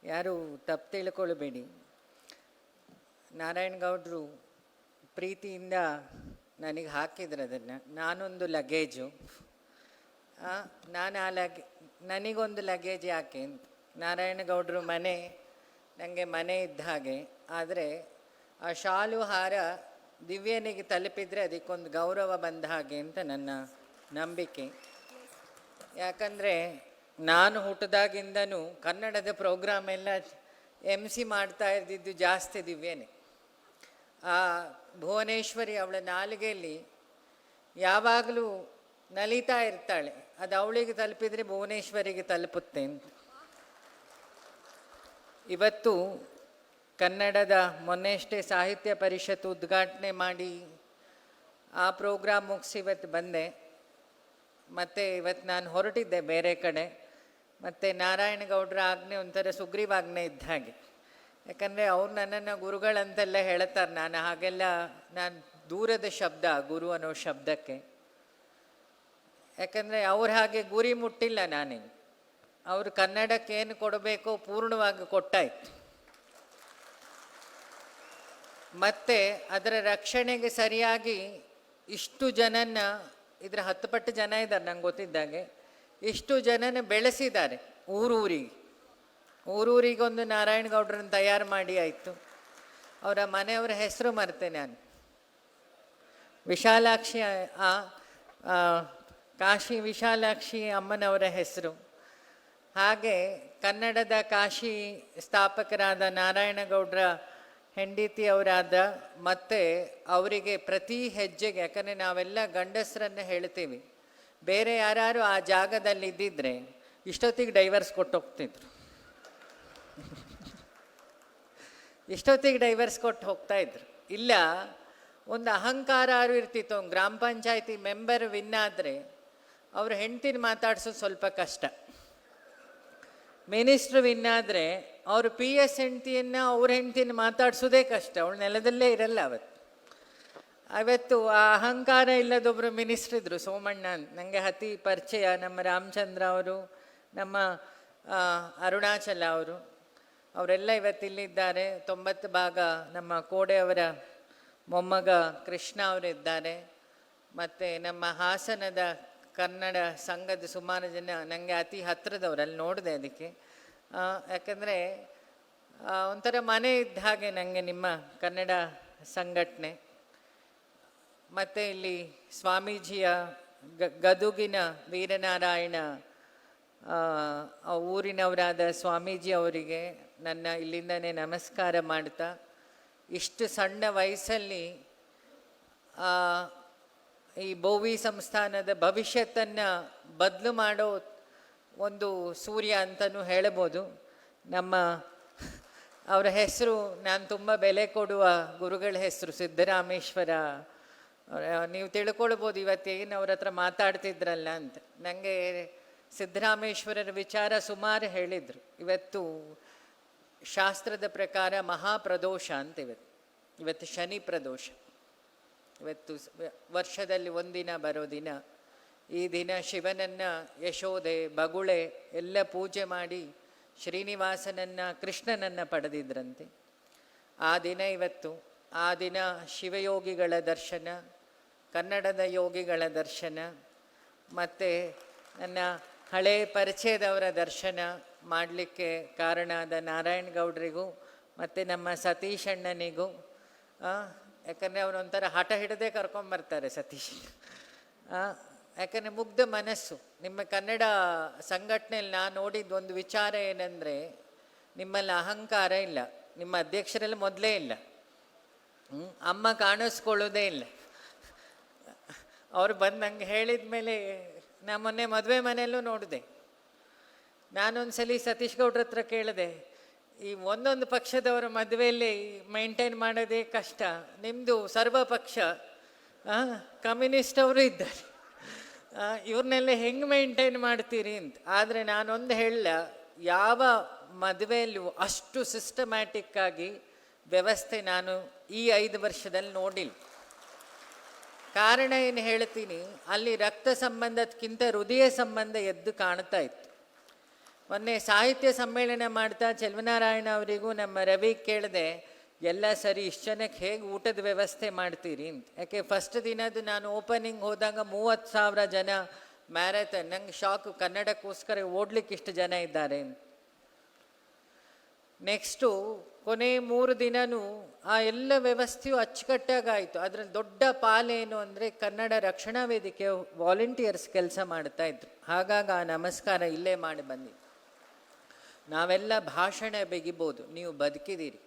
ಯಾರು ತಪ್ಪು ತಿಳ್ಕೊಳ್ಬೇಡಿ. ನಾರಾಯಣಗೌಡರು ಪ್ರೀತಿಯಿಂದ ನನಗೆ ಹಾಕಿದ್ರು ಅದನ್ನು. ನಾನೊಂದು ಲಗೇಜು, ನಾನು ನನಗೊಂದು ಲಗೇಜ್ ಯಾಕೆ ಅಂತ. ನಾರಾಯಣಗೌಡರು ಮನೆ ನನಗೆ ಮನೆ ಇದ್ದ ಹಾಗೆ. ಆದರೆ ಆ ಶಾಲು ಹಾರ ದಿವ್ಯನಿಗೆ ತಲುಪಿದರೆ ಅದಕ್ಕೊಂದು ಗೌರವ ಬಂದ ಹಾಗೆ ಅಂತ ನನ್ನ ನಂಬಿಕೆ. ಯಾಕಂದರೆ ನಾನು ಹುಟ್ಟಿದಾಗಿಂದನೂ ಕನ್ನಡದ ಪ್ರೋಗ್ರಾಮ್ ಎಲ್ಲ MC ಮಾಡ್ತಾ ಇದ್ದಿದ್ದು ಜಾಸ್ತಿ ದಿವ್ಯನೇ. ಆ ಭುವನೇಶ್ವರಿ ಅವಳ ನಾಲಿಗೆಯಲ್ಲಿ ಯಾವಾಗಲೂ ನಲಿತಾ ಇರ್ತಾಳೆ, ಅದು ಅವಳಿಗೆ ತಲುಪಿದರೆ ಭುವನೇಶ್ವರಿಗೆ ತಲುಪುತ್ತೆ ಅಂತ. ಇವತ್ತು ಕನ್ನಡದ ಮೊನ್ನೆಯಷ್ಟೇ ಸಾಹಿತ್ಯ ಪರಿಷತ್ತು ಉದ್ಘಾಟನೆ ಮಾಡಿ ಆ ಪ್ರೋಗ್ರಾಮ್ ಮುಗಿಸಿ ಇವತ್ತು ಬಂದೆ. ಮತ್ತು ಇವತ್ತು ನಾನು ಹೊರಟಿದ್ದೆ ಬೇರೆ ಕಡೆ. ಮತ್ತು ನಾರಾಯಣಗೌಡರ ಆಜ್ಞೆ ಒಂಥರ ಸುಗ್ರೀವಾಜ್ಞೆ ಇದ್ದ ಹಾಗೆ. ಯಾಕಂದರೆ ಅವ್ರು ನನ್ನನ್ನು ಗುರುಗಳಂತೆಲ್ಲ ಹೇಳ್ತಾರೆ. ನಾನು ಹಾಗೆಲ್ಲ, ನಾನು ದೂರದ ಶಬ್ದ ಗುರು ಅನ್ನೋ ಶಬ್ದಕ್ಕೆ. ಯಾಕಂದರೆ ಅವ್ರ ಹಾಗೆ ಗುರಿ ಮುಟ್ಟಿಲ್ಲ ನಾನೇನು. ಅವರು ಕನ್ನಡಕ್ಕೆ ಏನು ಕೊಡಬೇಕೋ ಪೂರ್ಣವಾಗಿ ಕೊಟ್ಟಾಯ್ತು. ಮತ್ತು ಅದರ ರಕ್ಷಣೆಗೆ ಸರಿಯಾಗಿ ಇಷ್ಟು ಜನನ, ಇದರ 10 ಪಟ್ಟು ಜನ ಇದ್ದಾರೆ ನಂಗೆ ಗೊತ್ತಿದ್ದಾಗೆ, ಇಷ್ಟು ಜನನ ಬೆಳೆಸಿದ್ದಾರೆ. ಊರೂರಿಗೊಂದು ನಾರಾಯಣಗೌಡರನ್ನು ತಯಾರು ಮಾಡಿ ಆಯಿತು. ಅವರ ಮನೆಯವರ ಹೆಸರು ಮರೆತೆ ನಾನು. ವಿಶಾಲಾಕ್ಷಿ, ಕಾಶಿ ವಿಶಾಲಾಕ್ಷಿ ಅಮ್ಮನವರ ಹೆಸರು. ಹಾಗೆ ಕನ್ನಡದ ಕಾಶಿ ಸ್ಥಾಪಕರಾದ ನಾರಾಯಣಗೌಡರ ಹೆಂಡತಿಯವರಾದ, ಮತ್ತು ಅವರಿಗೆ ಪ್ರತಿ ಹೆಜ್ಜೆಗೆ, ಯಾಕಂದರೆ ನಾವೆಲ್ಲ ಗಂಡಸರನ್ನು ಹೇಳ್ತೀವಿ, ಬೇರೆ ಯಾರು ಆ ಜಾಗದಲ್ಲಿ ಇದ್ದಿದ್ರೆ ಇಷ್ಟೊತ್ತಿಗೆ ಡೈವರ್ಸ್ ಕೊಟ್ಟು ಹೋಗ್ತಿದ್ರು. ಇಷ್ಟೊತ್ತಿಗೆ ಡೈವರ್ಸ್ ಕೊಟ್ಟು ಹೋಗ್ತಾಯಿದ್ರು. ಇಲ್ಲ, ಒಂದು ಅಹಂಕಾರ ಇರ್ತಿತ್ತು. ಒಂದು ಗ್ರಾಮ ಪಂಚಾಯತಿ ಮೆಂಬರ್ ವಿನ್ ಆದರೆ ಅವ್ರ ಹೆಂಡ್ತಿನ ಮಾತಾಡ್ಸೋದು ಸ್ವಲ್ಪ ಕಷ್ಟ. ಮಿನಿಸ್ಟ್ರು ವಿನ್ ಆದರೆ ಅವರು PS ಹೆಂಡ್ತಿಯನ್ನು ಅವ್ರ ಹೆಂಡ್ತಿನ ಮಾತಾಡ್ಸೋದೇ ಕಷ್ಟ. ಅವಳು ನೆಲದಲ್ಲೇ ಇರಲ್ಲ ಅವತ್ತು ಆ ಅಹಂಕಾರ ಇಲ್ಲದೊಬ್ಬರು ಮಿನಿಸ್ಟ್ರ್ ಇದ್ದರು, ಸೋಮಣ್ಣ ಅಂತ. ನನಗೆ ಅತಿ ಪರಿಚಯ. ನಮ್ಮ ರಾಮಚಂದ್ರ ಅವರು, ನಮ್ಮ ಅರುಣಾಚಲ ಅವರು, ಅವರೆಲ್ಲ ಇವತ್ತಿಲ್ಲಿದ್ದಾರೆ. 90 ಭಾಗ ನಮ್ಮ ಕೋಡೆಯವರ ಮೊಮ್ಮಗ ಕೃಷ್ಣ ಅವರಿದ್ದಾರೆ. ಮತ್ತು ನಮ್ಮ ಹಾಸನದ ಕನ್ನಡ ಸಂಘದ ಸುಮಾರು ಜನ ನನಗೆ ಅತಿ ಹತ್ತಿರದವ್ರು, ಅಲ್ಲಿ ನೋಡಿದೆ ಅದಕ್ಕೆ. ಯಾಕಂದರೆ ಒಂಥರ ಮನೆ ಇದ್ದ ಹಾಗೆ ನನಗೆ ನಿಮ್ಮ ಕನ್ನಡ ಸಂಘಟನೆ. ಮತ್ತು ಇಲ್ಲಿ ಸ್ವಾಮೀಜಿಯ ಗದುಗಿನ ವೀರನಾರಾಯಣ ಊರಿನವರಾದ ಸ್ವಾಮೀಜಿ ಅವರಿಗೆ ನನ್ನ ಇಲ್ಲಿಂದನೇ ನಮಸ್ಕಾರ ಮಾಡ್ತಾ, ಇಷ್ಟು ಸಣ್ಣ ವಯಸ್ಸಲ್ಲಿ ಈ ಬೋವಿ ಸಂಸ್ಥಾನದ ಭವಿಷ್ಯತ್ತನ್ನು ಬದಲು ಮಾಡೋ ಒಂದು ಸೂರ್ಯ ಅಂತಲೂ ಹೇಳ್ಬೋದು. ಅವರ ಹೆಸರು, ನಾನು ತುಂಬ ಬೆಲೆ ಕೊಡುವ ಗುರುಗಳ ಹೆಸರು ಸಿದ್ದರಾಮೇಶ್ವರ. ನೀವು ತಿಳ್ಕೊಳ್ಬೋದು ಇವತ್ತೇನು ಅವ್ರ ಹತ್ರ ಮಾತಾಡ್ತಿದ್ರಲ್ಲ ಅಂತ. ನನಗೆ ಸಿದ್ದರಾಮೇಶ್ವರರ ವಿಚಾರ ಸುಮಾರು ಹೇಳಿದರು. ಇವತ್ತು ಶಾಸ್ತ್ರದ ಪ್ರಕಾರ ಮಹಾಪ್ರದೋಷ ಅಂತ. ಇವತ್ತು ಶನಿ ಪ್ರದೋಷ. ಇವತ್ತು ವರ್ಷದಲ್ಲಿ ಒಂದಿನ ಬರೋ ದಿನ. ಈ ದಿನ ಶಿವನನ್ನು, ಯಶೋದೆ, ಬಗುಳೆ ಎಲ್ಲ ಪೂಜೆ ಮಾಡಿ ಶ್ರೀನಿವಾಸನನ್ನು, ಕೃಷ್ಣನನ್ನು ಪಡೆದಿದ್ರಂತೆ. ಆ ದಿನ ಇವತ್ತು. ಆ ದಿನ ಶಿವಯೋಗಿಗಳ ದರ್ಶನ, ಕನ್ನಡದ ಯೋಗಿಗಳ ದರ್ಶನ, ಮತ್ತು ನನ್ನ ಹಳೆ ಪರಿಚಯದವರ ದರ್ಶನ ಮಾಡಲಿಕ್ಕೆ ಕಾರಣ ಆದ ನಾರಾಯಣಗೌಡರಿಗೂ ಮತ್ತು ನಮ್ಮ ಸತೀಶ್ ಅಣ್ಣನಿಗೂ. ಯಾಕಂದರೆ ಅವರೊಂಥರ ಹಠ ಹಿಡದೆ ಕರ್ಕೊಂಬರ್ತಾರೆ ಸತೀಶ್. ಯಾಕಂದರೆ ಮುಗ್ಧ ಮನಸ್ಸು. ನಿಮ್ಮ ಕನ್ನಡ ಸಂಘಟನೆಯಲ್ಲಿ ನಾನು ನೋಡಿದ್ದು ಒಂದು ವಿಚಾರ ಏನಂದರೆ, ನಿಮ್ಮಲ್ಲಿ ಅಹಂಕಾರ ಇಲ್ಲ. ನಿಮ್ಮ ಅಧ್ಯಕ್ಷರಲ್ಲಿ ಮೊದಲೇ ಇಲ್ಲ. ಅಮ್ಮ ಕಾಣಿಸ್ಕೊಳ್ಳೋದೇ ಇಲ್ಲ. ಅವ್ರು ಬಂದು ನಂಗೆ ಹೇಳಿದ ಮೇಲೆ, ನಾ ಮೊನ್ನೆ ಮದುವೆ ಮನೆಯಲ್ಲೂ ನೋಡಿದೆ. ನಾನೊಂದು ಸಲ ಸತೀಶ್ ಗೌಡ್ರ ಹತ್ರ ಕೇಳಿದೆ, ಈ ಒಂದೊಂದು ಪಕ್ಷದವರ ಮದುವೆಯಲ್ಲಿ ಮೈಂಟೈನ್ ಮಾಡೋದೇ ಕಷ್ಟ, ನಿಮ್ಮದು ಸರ್ವಪಕ್ಷ, ಕಮ್ಯುನಿಸ್ಟ್ ಅವರು ಇದ್ದಾರೆ, ಇವ್ರನ್ನೆಲ್ಲ ಹೆಂಗೆ ಮೈಂಟೈನ್ ಮಾಡ್ತೀರಿ ಅಂತ. ಆದರೆ ನಾನೊಂದು ಹೇಳಲ್ಲ, ಯಾವ ಮದುವೆಯಲ್ಲೂ ಅಷ್ಟು ಸಿಸ್ಟಮ್ಯಾಟಿಕ್ಕಾಗಿ ವ್ಯವಸ್ಥೆ ನಾನು ಈ 5 ವರ್ಷದಲ್ಲಿ ನೋಡಿಲ್ಲ. ಕಾರಣ ಏನು ಹೇಳ್ತೀನಿ, ಅಲ್ಲಿ ರಕ್ತ ಸಂಬಂಧಕ್ಕಿಂತ ಹೃದಯ ಸಂಬಂಧ ಎದ್ದು ಕಾಣ್ತಾ ಇತ್ತು. ಮೊನ್ನೆ ಸಾಹಿತ್ಯ ಸಮ್ಮೇಳನ ಮಾಡ್ತಾ ಚೆಲುವನಾರಾಯಣ ಅವರಿಗೂ ನಮ್ಮ ರವಿ ಕೇಳಿದೆ, ಎಲ್ಲ ಸರಿ, ಇಷ್ಟು ಜನಕ್ಕೆ ಹೇಗೆ ಊಟದ ವ್ಯವಸ್ಥೆ ಮಾಡ್ತೀರಿ ಅಂತ. ಯಾಕೆ ಫಸ್ಟ್ ದಿನದ್ದು ನಾನು ಓಪನಿಂಗ್ ಹೋದಾಗ 30,000 ಜನ ಮ್ಯಾರಥಾನ್. ನಂಗೆ ಶಾಕು, ಕನ್ನಡಕ್ಕೋಸ್ಕರ ಓಡ್ಲಿಕ್ಕೆ ಇಷ್ಟು ಜನ ಇದ್ದಾರೆ ಅಂತ. ನೆಕ್ಸ್ಟು ಕೊನೆ 3 ದಿನವೂ ಆ ಎಲ್ಲ ವ್ಯವಸ್ಥೆಯು ಅಚ್ಚುಕಟ್ಟಾಗಾಯಿತು. ಅದರಲ್ಲಿ ದೊಡ್ಡ ಪಾಲೇನು ಅಂದರೆ ಕನ್ನಡ ರಕ್ಷಣಾ ವೇದಿಕೆ ವಾಲಂಟಿಯರ್ಸ್ ಕೆಲಸ ಮಾಡ್ತಾ ಇದ್ರು. ಹಾಗಾಗಿ ಆ ನಮಸ್ಕಾರ ಇಲ್ಲೇ ಮಾಡಿ ಬಂದಿ. ನಾವೆಲ್ಲ ಭಾಷಣ ಬೆಗಿಬೋದು, ನೀವು ಬದುಕಿದ್ದೀರಿ.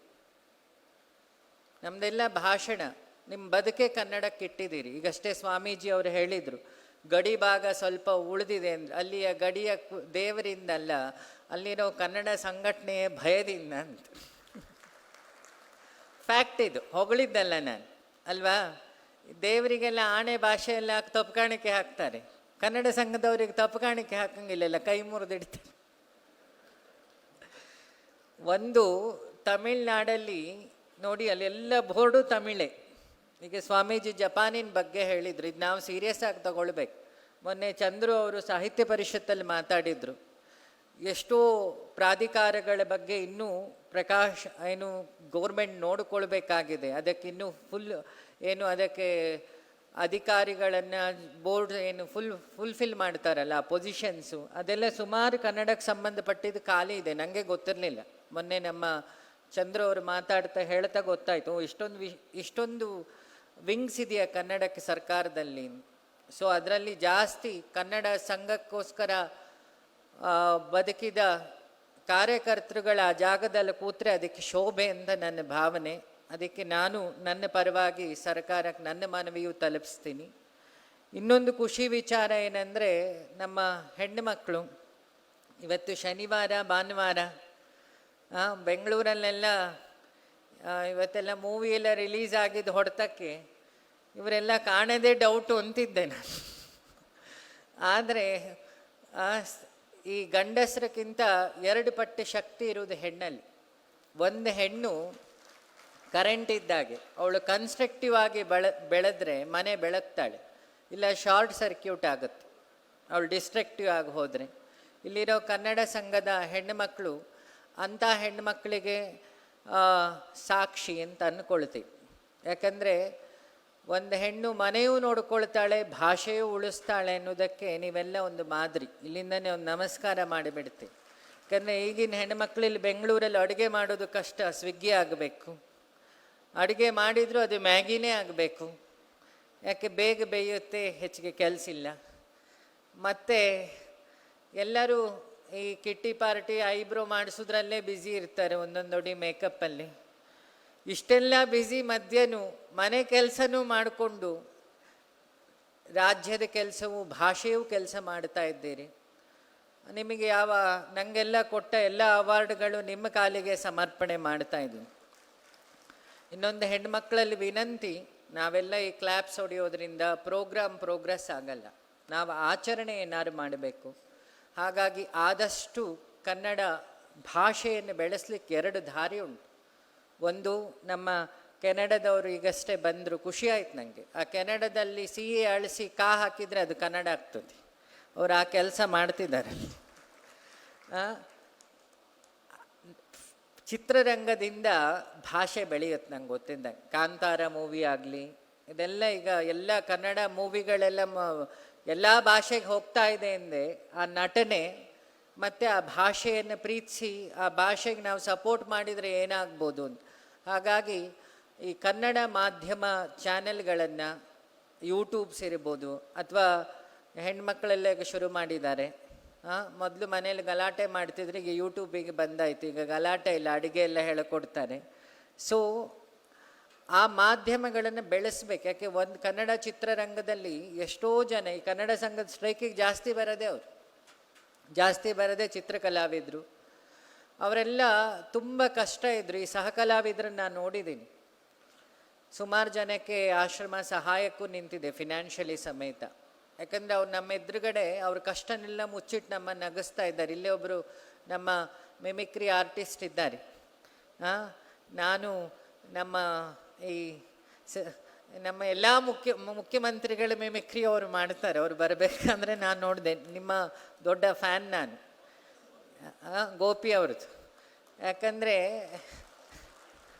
ನಮ್ಮದೆಲ್ಲ ಭಾಷಣ, ನಿಮ್ಮ ಬದುಕೆ ಕನ್ನಡಕ್ಕೆ ಇಟ್ಟಿದ್ದೀರಿ. ಈಗಷ್ಟೇ ಸ್ವಾಮೀಜಿ ಅವರು ಹೇಳಿದರು, ಗಡಿ ಭಾಗ ಸ್ವಲ್ಪ ಉಳಿದಿದೆ ಅಂದರೆ ಅಲ್ಲಿಯ ಗಡಿಯ ದೇವರಿಂದಲ್ಲ, ಅಲ್ಲಿರೋ ಕನ್ನಡ ಸಂಘಟನೆಯ ಭಯದಿಂದ ಅಂತ. ಫ್ಯಾಕ್ಟ್ ಇದು, ಹೊಗಳಿದ್ದಲ್ಲ ನಾನು, ಅಲ್ವಾ? ದೇವರಿಗೆಲ್ಲ ಆಣೆ ಭಾಷೆ ಎಲ್ಲ ತಪ್ಪುಕಾಣಿಕೆ ಹಾಕ್ತಾರೆ, ಕನ್ನಡ ಸಂಘದವ್ರಿಗೆ ತಪ್ಪುಕಾಣಿಕೆ ಹಾಕಂಗಿಲ್ಲ, ಕೈ ಮುರಿದಿಡ್ತಾರೆ. ಒಂದು ತಮಿಳ್ನಾಡಲ್ಲಿ ನೋಡಿ, ಅಲ್ಲೆಲ್ಲ ಬೋರ್ಡು ತಮಿಳೇ. ಈಗ ಸ್ವಾಮೀಜಿ ಜಪಾನಿನ ಬಗ್ಗೆ ಹೇಳಿದರು, ಇದು ನಾವು ಸೀರಿಯಸ್ ಆಗಿ ತಗೊಳ್ಬೇಕು. ಮೊನ್ನೆ ಚಂದ್ರು ಅವರು ಸಾಹಿತ್ಯ ಪರಿಷತ್ತಲ್ಲಿ ಮಾತಾಡಿದರು, ಎಷ್ಟೋ ಪ್ರಾಧಿಕಾರಗಳ ಬಗ್ಗೆ ಇನ್ನೂ ಏನು ಗೌರ್ಮೆಂಟ್ ನೋಡಿಕೊಳ್ಬೇಕಾಗಿದೆ. ಅದಕ್ಕೆ ಇನ್ನೂ ಅದಕ್ಕೆ ಅಧಿಕಾರಿಗಳನ್ನು ಬೋರ್ಡ್ ಫುಲ್ಫಿಲ್ ಮಾಡ್ತಾರಲ್ಲ ಪೊಸಿಷನ್ಸು, ಅದೆಲ್ಲ ಸುಮಾರು ಕನ್ನಡಕ್ಕೆ ಸಂಬಂಧಪಟ್ಟಿದ್ದು ಖಾಲಿ ಇದೆ. ನನಗೆ ಗೊತ್ತಿರಲಿಲ್ಲ. ಮೊನ್ನೆ ನಮ್ಮ ಚಂದ್ರ ಅವರು ಮಾತಾಡ್ತಾ ಹೇಳ್ತಾ ಗೊತ್ತಾಯಿತು, ಇಷ್ಟೊಂದು ವಿಂಗ್ಸ್ ಇದೆಯಾ ಕನ್ನಡಕ್ಕೆ ಸರ್ಕಾರದಲ್ಲಿ. ಸೊ ಅದರಲ್ಲಿ ಜಾಸ್ತಿ ಕನ್ನಡ ಸಂಘಕ್ಕೋಸ್ಕರ ಬದುಕಿದ ಕಾರ್ಯಕರ್ತರುಗಳ ಆ ಜಾಗದಲ್ಲಿ ಕೂತ್ರೆ ಅದಕ್ಕೆ ಶೋಭೆ ಅಂತ ನನ್ನ ಭಾವನೆ. ಅದಕ್ಕೆ ನಾನು ನನ್ನ ಪರವಾಗಿ ಸರ್ಕಾರಕ್ಕೆ ನನ್ನ ಮನವಿಯು ತಲುಪಿಸ್ತೀನಿ. ಇನ್ನೊಂದು ಖುಷಿ ವಿಚಾರ ಏನಂದರೆ, ನಮ್ಮ ಹೆಣ್ಣು ಮಕ್ಕಳು ಇವತ್ತು ಶನಿವಾರ ಭಾನುವಾರ ಬೆಂಗಳೂರಲ್ಲೆಲ್ಲ ಇವತ್ತೆಲ್ಲ ಮೂವಿ ಎಲ್ಲ ರಿಲೀಸ್ ಆಗಿದ್ದು ಹೊಡೆತಕ್ಕೆ ಇವರೆಲ್ಲ ಕಾಣದೇ ಡೌಟು ಅಂತಿದ್ದೆ ನಾನು. ಆದರೆ ಈ ಗಂಡಸರಕ್ಕಿಂತ 2 ಪಟ್ಟು ಶಕ್ತಿ ಇರುವುದು ಹೆಣ್ಣಲ್ಲಿ. ಒಂದು ಹೆಣ್ಣು ಕರೆಂಟ್ ಇದ್ದಾಗೆ, ಅವಳು ಕನ್ಸ್ಟ್ರಕ್ಟಿವ್ ಆಗಿ ಬೆಳೆದ್ರೆ ಮನೆ ಬೆಳಗ್ತಾಳೆ, ಇಲ್ಲ ಶಾರ್ಟ್ ಸರ್ಕ್ಯೂಟ್ ಆಗುತ್ತೆ ಅವಳು ಡಿಸ್ಟ್ರಕ್ಟಿವ್ ಆಗಿ ಹೋದರೆ. ಇಲ್ಲಿರೋ ಕನ್ನಡ ಸಂಘದ ಹೆಣ್ಣುಮಕ್ಕಳು ಅಂಥ ಹೆಣ್ಮಕ್ಳಿಗೆ ಸಾಕ್ಷಿ ಅಂತ ಅಂದ್ಕೊಳ್ತೀವಿ. ಯಾಕಂದರೆ ಒಂದು ಹೆಣ್ಣು ಮನೆಯೂ ನೋಡ್ಕೊಳ್ತಾಳೆ, ಭಾಷೆಯೂ ಉಳಿಸ್ತಾಳೆ ಅನ್ನೋದಕ್ಕೆ ನೀವೆಲ್ಲ ಒಂದು ಮಾದರಿ. ಇಲ್ಲಿಂದನೇ ಒಂದು ನಮಸ್ಕಾರ ಮಾಡಿಬಿಡ್ತೀವಿ. ಯಾಕಂದರೆ ಈಗಿನ ಹೆಣ್ಮಕ್ಳಲ್ಲಿ ಬೆಂಗಳೂರಲ್ಲಿ ಅಡುಗೆ ಮಾಡೋದು ಕಷ್ಟ, ಸ್ವಿಗ್ಗಿ ಆಗಬೇಕು. ಅಡುಗೆ ಮಾಡಿದರೂ ಅದು ಮ್ಯಾಗಿನೇ ಆಗಬೇಕು, ಯಾಕೆ ಬೇಗ ಬೇಯುತ್ತೆ, ಹೆಚ್ಚಿಗೆ ಕೆಲಸ ಇಲ್ಲ. ಮತ್ತು ಎಲ್ಲರೂ ಈ ಕಿಟ್ಟಿ ಪಾರ್ಟಿ ಐಬ್ರೋ ಮಾಡಿಸೋದ್ರಲ್ಲೇ ಬ್ಯುಸಿ ಇರ್ತಾರೆ, ಒಂದೊಂದೊಡಿ ಮೇಕಪ್ಪಲ್ಲಿ. ಇಷ್ಟೆಲ್ಲ ಬ್ಯುಸಿ ಮಧ್ಯನೂ ಮನೆ ಕೆಲಸನೂ ಮಾಡಿಕೊಂಡು ರಾಜ್ಯದ ಕೆಲಸವೂ ಭಾಷೆಯೂ ಕೆಲಸ ಮಾಡ್ತಾ ಇದ್ದೀರಿ. ನಿಮಗೆ ನನಗೆಲ್ಲ ಕೊಟ್ಟ ಎಲ್ಲ ಅವಾರ್ಡ್ಗಳು ನಿಮ್ಮ ಕಾಲಿಗೆ ಸಮರ್ಪಣೆ ಮಾಡ್ತಾ ಇದ್ದೀನಿ. ಇನ್ನೊಂದು ಹೆಣ್ಮಕ್ಳಲ್ಲಿ ವಿನಂತಿ, ನಾವೆಲ್ಲ ಈ ಕ್ಲಾಪ್ಸ್ ಹೊಡೆಯೋದ್ರಿಂದ ಪ್ರೋಗ್ರೆಸ್ ಆಗಲ್ಲ, ನಾವು ಆಚರಣೆ ಏನಾದ್ರು ಮಾಡಬೇಕು. ಹಾಗಾಗಿ ಆದಷ್ಟು ಕನ್ನಡ ಭಾಷೆಯನ್ನು ಬೆಳೆಸಲಿಕ್ಕೆ 2 ದಾರಿ ಉಂಟು. ಒಂದು, ನಮ್ಮ ಕೆನಡಾದವರು ಈಗಷ್ಟೇ ಬಂದರು, ಖುಷಿ ಆಯ್ತು ನನಗೆ. ಆ ಕೆನಡಾದಲ್ಲಿ CA ಅಳಿಸಿ ಹಾಕಿದರೆ ಅದು ಕನ್ನಡ ಆಗ್ತದೆ. ಅವರು ಆ ಕೆಲಸ ಮಾಡ್ತಿದ್ದಾರೆ. ಚಿತ್ರರಂಗದಿಂದ ಭಾಷೆ ಬೆಳೆಯುತ್ತೆ. ನಂಗೆ ಗೊತ್ತಿದ್ದಂಗೆ ಕಾಂತಾರ ಮೂವಿ ಆಗಲಿ, ಇದೆಲ್ಲ ಈಗ ಎಲ್ಲ ಕನ್ನಡ ಮೂವಿಗಳೆಲ್ಲ ಎಲ್ಲ ಭಾಷೆಗೆ ಹೋಗ್ತಾ ಇದೆ ಎಂದರೆ ಆ ನಟನೆ ಮತ್ತು ಆ ಭಾಷೆಯನ್ನು ಪ್ರೀತಿಸಿ ಆ ಭಾಷೆಗೆ ನಾವು ಸಪೋರ್ಟ್ ಮಾಡಿದರೆ ಏನಾಗ್ಬೋದು ಅಂತ. ಹಾಗಾಗಿ ಈ ಕನ್ನಡ ಮಾಧ್ಯಮ ಚಾನೆಲ್ಗಳನ್ನು ಯೂಟ್ಯೂಬ್ಸ್ ಇರ್ಬೋದು, ಅಥವಾ ಹೆಣ್ಮಕ್ಳೆಲ್ಲ ಈಗ ಶುರು ಮಾಡಿದ್ದಾರೆ. ಮೊದಲು ಮನೇಲಿ ಗಲಾಟೆ ಮಾಡ್ತಿದ್ರೆ, ಈಗ ಯೂಟ್ಯೂಬಿಗೆ ಬಂದಾಯಿತು, ಈಗ ಗಲಾಟೆ ಇಲ್ಲ, ಅಡುಗೆ ಎಲ್ಲ ಹೇಳಿಕೊಡ್ತಾರೆ. ಸೊ ಆ ಮಾಧ್ಯಮಗಳನ್ನು ಬೆಳೆಸ್ಬೇಕು. ಯಾಕೆ ಒಂದು ಕನ್ನಡ ಚಿತ್ರರಂಗದಲ್ಲಿ ಎಷ್ಟೋ ಜನ ಈ ಕನ್ನಡ ಸಂಘದ ಸ್ಟ್ರೈಕಿಗೆ ಜಾಸ್ತಿ ಬರದೆ ಚಿತ್ರಕಲಾವಿದರು ಅವರೆಲ್ಲ ತುಂಬ ಕಷ್ಟ ಇದ್ದರು. ಈ ಸಹಕಲಾವಿದ್ರನ್ನ ನಾನು ನೋಡಿದ್ದೀನಿ. ಸುಮಾರು ಜನಕ್ಕೆ ಆಶ್ರಮ ಸಹಾಯಕ್ಕೂ ನಿಂತಿದೆ, ಫಿನಾನ್ಷಿಯಲಿ ಸಮೇತ. ಯಾಕಂದರೆ ಅವ್ರು ನಮ್ಮ ಎದುರುಗಡೆ ಅವ್ರ ಕಷ್ಟನೆಲ್ಲ ಮುಚ್ಚಿಟ್ಟು ನಮ್ಮನ್ನು ನಗಿಸ್ತಾ ಇದ್ದಾರೆ. ಇಲ್ಲೇ ಒಬ್ಬರು ನಮ್ಮ ಮಿಮಿಕ್ರಿ ಆರ್ಟಿಸ್ಟ್ ಇದ್ದಾರೆ. ನಾನು ನಮ್ಮ ಎಲ್ಲ ಮುಖ್ಯಮಂತ್ರಿಗಳ ಮಿಮಿಕ್ರಿ ಅವರು ಮಾಡ್ತಾರೆ. ಅವ್ರು ಬರಬೇಕಂದ್ರೆ ನಾನು ನೋಡಿದೆ, ನಿಮ್ಮ ದೊಡ್ಡ ಫ್ಯಾನ್ ನಾನು. ಗೋಪಿ ಅವ್ರದ್ದು. ಯಾಕಂದರೆ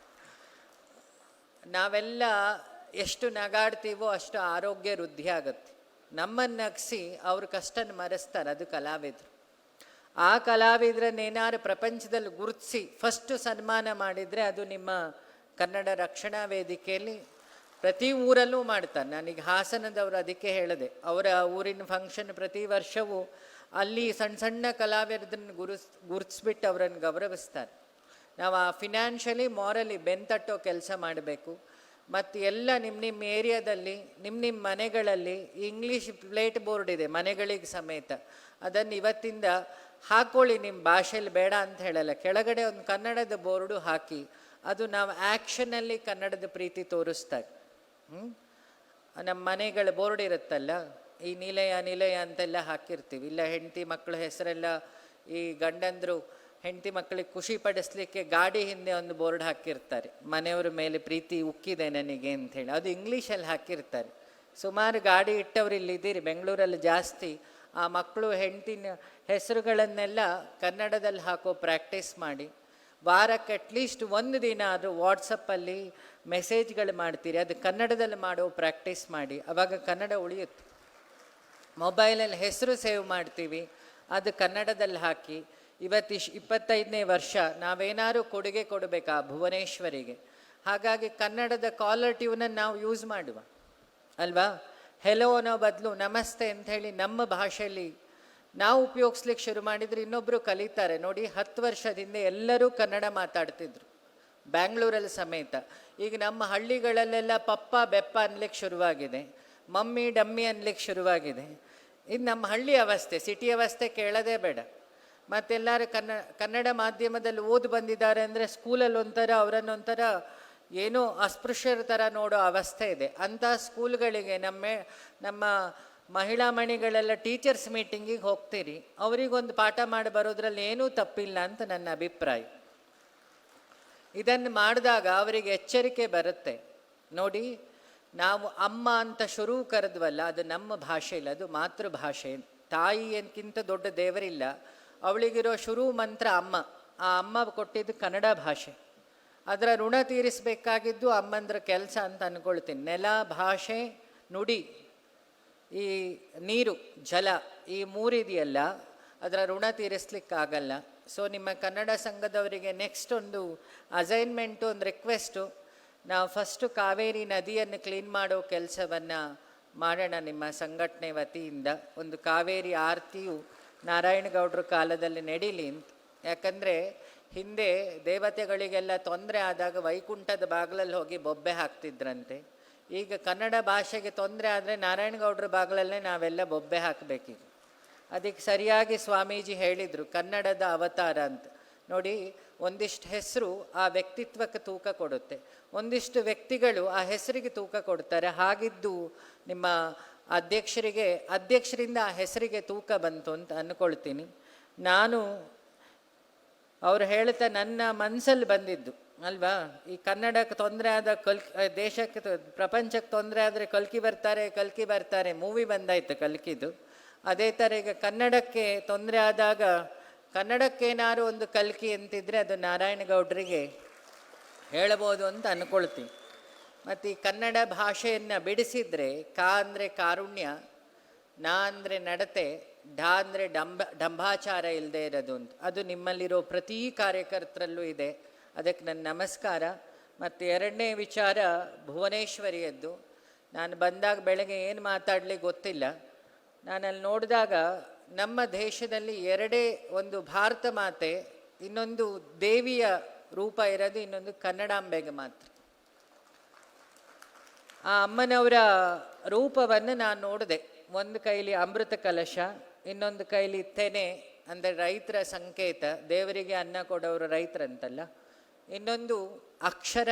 ನಾವೆಲ್ಲ ಎಷ್ಟು ನಗಾಡ್ತೀವೋ ಅಷ್ಟು ಆರೋಗ್ಯ ವೃದ್ಧಿ ಆಗುತ್ತೆ. ನಮ್ಮನ್ನು ನಗಿಸಿ ಅವ್ರ ಕಷ್ಟನ ಮರೆಸ್ತಾರೆ, ಅದು ಕಲಾವಿದರು. ಆ ಕಲಾವಿದರನ್ನೇನಾದ್ರು ಪ್ರಪಂಚದಲ್ಲಿ ಗುರುತಿಸಿ ಫಸ್ಟು ಸನ್ಮಾನ ಮಾಡಿದರೆ ಅದು ನಿಮ್ಮ ಕನ್ನಡ ರಕ್ಷಣಾ ವೇದಿಕೆಯಲ್ಲಿ ಪ್ರತಿ ಊರಲ್ಲೂ ಮಾಡ್ತಾರೆ. ನನಗೆ ಹಾಸನದವರು ಅದಕ್ಕೆ ಹೇಳಿದೆ, ಅವರ ಊರಿನ ಫಂಕ್ಷನ್ ಪ್ರತಿ ವರ್ಷವೂ ಅಲ್ಲಿ ಸಣ್ಣ ಸಣ್ಣ ಕಲಾವಿದರನ್ನು ಗುರುತಿಸ್ಬಿಟ್ಟು ಅವರನ್ನು ಗೌರವಿಸ್ತಾರೆ. ನಾವು ಆ ಫಿನಾನ್ಷಿಯಲಿ ಮಾರಲಿ ಬೆನ್ತಟ್ಟೋ ಕೆಲಸ ಮಾಡಬೇಕು. ಮತ್ತು ಎಲ್ಲ ನಿಮ್ಮ ಏರಿಯಾದಲ್ಲಿ ನಿಮ್ಮ ಮನೆಗಳಲ್ಲಿ ಇಂಗ್ಲೀಷ್ ಪ್ಲೇಟ್ ಬೋರ್ಡ್ ಇದೆ ಮನೆಗಳಿಗೆ ಸಮೇತ, ಅದನ್ನು ಇವತ್ತಿಂದ ಹಾಕ್ಕೊಳ್ಳಿ. ನಿಮ್ಮ ಭಾಷೆಯಲ್ಲಿ ಬೇಡ ಅಂತ ಹೇಳಲ್ಲ, ಕೆಳಗಡೆ ಒಂದು ಕನ್ನಡದ ಬೋರ್ಡು ಹಾಕಿ. ಅದು ನಾವು ಆ್ಯಕ್ಷನಲ್ಲಿ ಕನ್ನಡದ ಪ್ರೀತಿ ತೋರಿಸ್ತಾರೆ. ನಮ್ಮ ಮನೆಗಳ ಬೋರ್ಡ್ ಇರುತ್ತಲ್ಲ, ಈ ನಿಲಯ ಅಂತೆಲ್ಲ ಹಾಕಿರ್ತೀವಿ. ಇಲ್ಲ ಹೆಂಡತಿ ಮಕ್ಕಳ ಹೆಸರೆಲ್ಲ, ಈ ಗಂಡಂದರು ಹೆಂಡತಿ ಮಕ್ಕಳಿಗೆ ಖುಷಿ ಪಡಿಸ್ಲಿಕ್ಕೆ ಗಾಡಿ ಹಿಂದೆ ಒಂದು ಬೋರ್ಡ್ ಹಾಕಿರ್ತಾರೆ, ಮನೆಯವ್ರ ಮೇಲೆ ಪ್ರೀತಿ ಉಕ್ಕಿದೆ ನನಗೆ ಅಂಥೇಳಿ. ಅದು ಇಂಗ್ಲೀಷಲ್ಲಿ ಹಾಕಿರ್ತಾರೆ. ಸುಮಾರು ಗಾಡಿ ಇಟ್ಟವ್ರು ಇಲ್ಲಿದ್ದೀರಿ, ಬೆಂಗಳೂರಲ್ಲಿ ಜಾಸ್ತಿ. ಆ ಮಕ್ಕಳು ಹೆಂಡತಿನ ಹೆಸರುಗಳನ್ನೆಲ್ಲ ಕನ್ನಡದಲ್ಲಿ ಹಾಕೋ ಪ್ರಾಕ್ಟೀಸ್ ಮಾಡಿ. ವಾರಕ್ಕೆ ಅಟ್ಲೀಸ್ಟ್ ಒಂದು ದಿನ ಆದರೂ ವಾಟ್ಸಪ್ಪಲ್ಲಿ ಮೆಸೇಜ್ಗಳು ಮಾಡ್ತೀರಿ, ಅದು ಕನ್ನಡದಲ್ಲಿ ಮಾಡೋ ಪ್ರಾಕ್ಟೀಸ್ ಮಾಡಿ. ಆವಾಗ ಕನ್ನಡ ಉಳಿಯುತ್ತೆ. ಮೊಬೈಲಲ್ಲಿ ಹೆಸರು ಸೇವ್ ಮಾಡ್ತೀವಿ, ಅದು ಕನ್ನಡದಲ್ಲಿ ಹಾಕಿ. 25ನೇ ವರ್ಷ ನಾವೇನಾದ್ರು ಕೊಡುಗೆ ಕೊಡಬೇಕಾ ಭುವನೇಶ್ವರಿಗೆ. ಹಾಗಾಗಿ ಕನ್ನಡದ ಕಾಲರ್ ಟ್ಯೂನನ್ನು ನಾವು ಯೂಸ್ ಮಾಡುವ ಅಲ್ವಾ. ಹೆಲೋ ಅನ್ನೋ ಬದಲು ನಮಸ್ತೆ ಅಂಥೇಳಿ ನಮ್ಮ ಭಾಷೆಯಲ್ಲಿ ನಾವು ಉಪಯೋಗಿಸ್ಲಿಕ್ಕೆ ಶುರು ಮಾಡಿದರೆ ಇನ್ನೊಬ್ಬರು ಕಲಿತಾರೆ. ನೋಡಿ, 10 ವರ್ಷದಿಂದ ಎಲ್ಲರೂ ಕನ್ನಡ ಮಾತಾಡ್ತಿದ್ರು, ಬ್ಯಾಂಗ್ಳೂರಲ್ಲಿ ಸಮೇತ. ಈಗ ನಮ್ಮ ಹಳ್ಳಿಗಳಲ್ಲೆಲ್ಲ ಪಪ್ಪ ಬೆಪ್ಪ ಅನ್ಲಿಕ್ಕೆ ಶುರುವಾಗಿದೆ, ಮಮ್ಮಿ ಡಮ್ಮಿ ಅನ್ಲಿಕ್ಕೆ ಶುರುವಾಗಿದೆ. ಇದು ನಮ್ಮ ಹಳ್ಳಿ ಅವಸ್ಥೆ, ಸಿಟಿ ಅವಸ್ಥೆ ಕೇಳೋದೇ ಬೇಡ. ಮತ್ತೆಲ್ಲರೂ ಕನ್ನಡ ಮಾಧ್ಯಮದಲ್ಲಿ ಓದಿ ಬಂದಿದ್ದಾರೆ ಅಂದರೆ ಸ್ಕೂಲಲ್ಲಿ ಒಂಥರ ಅವರನ್ನೊಂಥರ ಏನೋ ಅಸ್ಪೃಶ್ಯರ ಥರ ನೋಡೋ ಅವಸ್ಥೆ ಇದೆ. ಅಂಥ ಸ್ಕೂಲ್ಗಳಿಗೆ ನಮ್ಮ ಮಹಿಳಾ ಮಣಿಗಳೆಲ್ಲ ಟೀಚರ್ಸ್ ಮೀಟಿಂಗಿಗೆ ಹೋಗ್ತೀರಿ, ಅವರಿಗೊಂದು ಪಾಠ ಮಾಡಿ ಬರೋದ್ರಲ್ಲಿ ಏನೂ ತಪ್ಪಿಲ್ಲ ಅಂತ ನನ್ನ ಅಭಿಪ್ರಾಯ. ಇದನ್ನು ಮಾಡಿದಾಗ ಅವರಿಗೆ ಎಚ್ಚರಿಕೆ ಬರುತ್ತೆ. ನೋಡಿ, ನಾವು ಅಮ್ಮ ಅಂತ ಶುರು ಕರೆದ್ವಲ್ಲ, ಅದು ನಮ್ಮ ಭಾಷೆಯಲ್ಲಿ, ಅದು ಮಾತೃಭಾಷೆ. ತಾಯಿಯನ್ಕಿಂತ ದೊಡ್ಡ ದೇವರಿಲ್ಲ. ಅವಳಿಗಿರೋ ಶುರು ಮಂತ್ರ ಅಮ್ಮ. ಆ ಅಮ್ಮ ಕೊಟ್ಟಿದ್ದು ಕನ್ನಡ ಭಾಷೆ. ಅದರ ಋಣ ತೀರಿಸಬೇಕಾಗಿದ್ದು ಅಮ್ಮಂದ್ರ ಕೆಲಸ ಅಂತ ಅಂದ್ಕೊಳ್ತೀನಿ. ನೆಲ, ಭಾಷೆ, ನುಡಿ, ಈ ನೀರು, ಜಲ, ಈ ಮೂರಿದೆಯಲ್ಲ, ಅದರ ಋಣ ತೀರಿಸ್ಲಿಕ್ಕಾಗಲ್ಲ. ಸೊ ನಿಮ್ಮ ಕನ್ನಡ ಸಂಘದವರಿಗೆ ನೆಕ್ಸ್ಟ್ ಒಂದು ಅಸೈನ್ಮೆಂಟು, ಒಂದು ರಿಕ್ವೆಸ್ಟು, ನಾವು ಫಸ್ಟು ಕಾವೇರಿ ನದಿಯನ್ನು ಕ್ಲೀನ್ ಮಾಡೋ ಕೆಲಸವನ್ನು ಮಾಡೋಣ ನಿಮ್ಮ ಸಂಘಟನೆ ವತಿಯಿಂದ. ಒಂದು ಕಾವೇರಿ ಆರತಿಯು ನಾರಾಯಣಗೌಡರ ಕಾಲದಲ್ಲಿ ನಡೀಲಿ ಅಂತ. ಯಾಕಂದರೆ ಹಿಂದೆ ದೇವತೆಗಳಿಗೆಲ್ಲ ತೊಂದರೆ ಆದಾಗ ವೈಕುಂಠದ ಬಾಗಿಲಲ್ಲಿ ಹೋಗಿ ಬೊಬ್ಬೆ ಹಾಕ್ತಿದ್ರಂತೆ. ಈಗ ಕನ್ನಡ ಭಾಷೆಗೆ ತೊಂದರೆ ಆದರೆ ನಾರಾಯಣಗೌಡರ ಬಾಗಿಲಲ್ಲೇ ನಾವೆಲ್ಲ ಬೊಬ್ಬೆ ಹಾಕಬೇಕೀಗ. ಅದಕ್ಕೆ ಸರಿಯಾಗಿ ಸ್ವಾಮೀಜಿ ಹೇಳಿದರು, ಕನ್ನಡದ ಅವತಾರ ಅಂತ. ನೋಡಿ, ಒಂದಿಷ್ಟು ಹೆಸರು ಆ ವ್ಯಕ್ತಿತ್ವಕ್ಕೆ ತೂಕ ಕೊಡುತ್ತೆ, ಒಂದಿಷ್ಟು ವ್ಯಕ್ತಿಗಳು ಆ ಹೆಸರಿಗೆ ತೂಕ ಕೊಡ್ತಾರೆ. ಹಾಗಿದ್ದು ನಿಮ್ಮ ಅಧ್ಯಕ್ಷರಿಂದ ಆ ಹೆಸರಿಗೆ ತೂಕ ಬಂತು ಅಂತ ಅಂದ್ಕೊಳ್ತೀನಿ. ನಾನು ಅವ್ರು ಹೇಳ್ತಾ ನನ್ನ ಮನಸ್ಸಲ್ಲಿ ಬಂದಿದ್ದು ಅಲ್ವಾ, ಈ ಕನ್ನಡಕ್ಕೆ ತೊಂದರೆ ಆದ ದೇಶಕ್ಕೆ ಪ್ರಪಂಚಕ್ಕೆ ತೊಂದರೆ ಆದರೆ ಕಲ್ಕಿ ಬರ್ತಾರೆ ಮೂವಿ ಬಂದಾಯ್ತು ಕಲ್ಕಿದು. ಅದೇ ಥರ ಈಗ ಕನ್ನಡಕ್ಕೆ ತೊಂದರೆ ಆದಾಗ ಕನ್ನಡಕ್ಕೇನಾದ್ರು ಒಂದು ಕಲ್ಕಿ ಅಂತಿದ್ರೆ ಅದು ನಾರಾಯಣಗೌಡರಿಗೆ ಹೇಳ್ಬೋದು ಅಂತ ಅಂದ್ಕೊಳ್ತೀನಿ. ಮತ್ತು ಈ ಕನ್ನಡ ಭಾಷೆಯನ್ನು ಬಿಡಿಸಿದರೆ ಕಾ ಅಂದರೆ ಕಾರುಣ್ಯ, ನಾ ಅಂದರೆ ನಡತೆ, ಢ ಅಂದರೆ ಡಂಭಾಚಾರ ಇಲ್ಲದೆ ಇರೋದು ಅಂತ. ಅದು ನಿಮ್ಮಲ್ಲಿರೋ ಪ್ರತಿ ಕಾರ್ಯಕರ್ತರಲ್ಲೂ ಇದೆ. ಅದಕ್ಕೆ ನನ್ನ ನಮಸ್ಕಾರ. ಮತ್ತು ಎರಡನೇ ವಿಚಾರ ಭುವನೇಶ್ವರಿಯದ್ದು. ನಾನು ಬಂದಾಗ ಬೆಳಗ್ಗೆ ಏನು ಮಾತಾಡಲಿ ಗೊತ್ತಿಲ್ಲ. ನಾನಲ್ಲಿ ನೋಡಿದಾಗ ನಮ್ಮ ದೇಶದಲ್ಲಿ ಎರಡೇ, ಒಂದು ಭಾರತ ಮಾತೆ, ಇನ್ನೊಂದು ದೇವಿಯ ರೂಪ ಇರೋದು, ಇನ್ನೊಂದು ಕನ್ನಡಾಂಬೆಗೆ ಮಾತ್ರ. ಆ ಅಮ್ಮನವರ ರೂಪವನ್ನು ನಾನು ನೋಡಿದೆ. ಒಂದು ಕೈಲಿ ಅಮೃತ ಕಲಶ, ಇನ್ನೊಂದು ಕೈಲಿ ತೆನೆ ಅಂದರೆ ರೈತರ ಸಂಕೇತ, ದೇವರಿಗೆ ಅನ್ನ ಕೊಡೋರು ರೈತರಂತಲ್ಲ. ಇನ್ನೊಂದು ಅಕ್ಷರ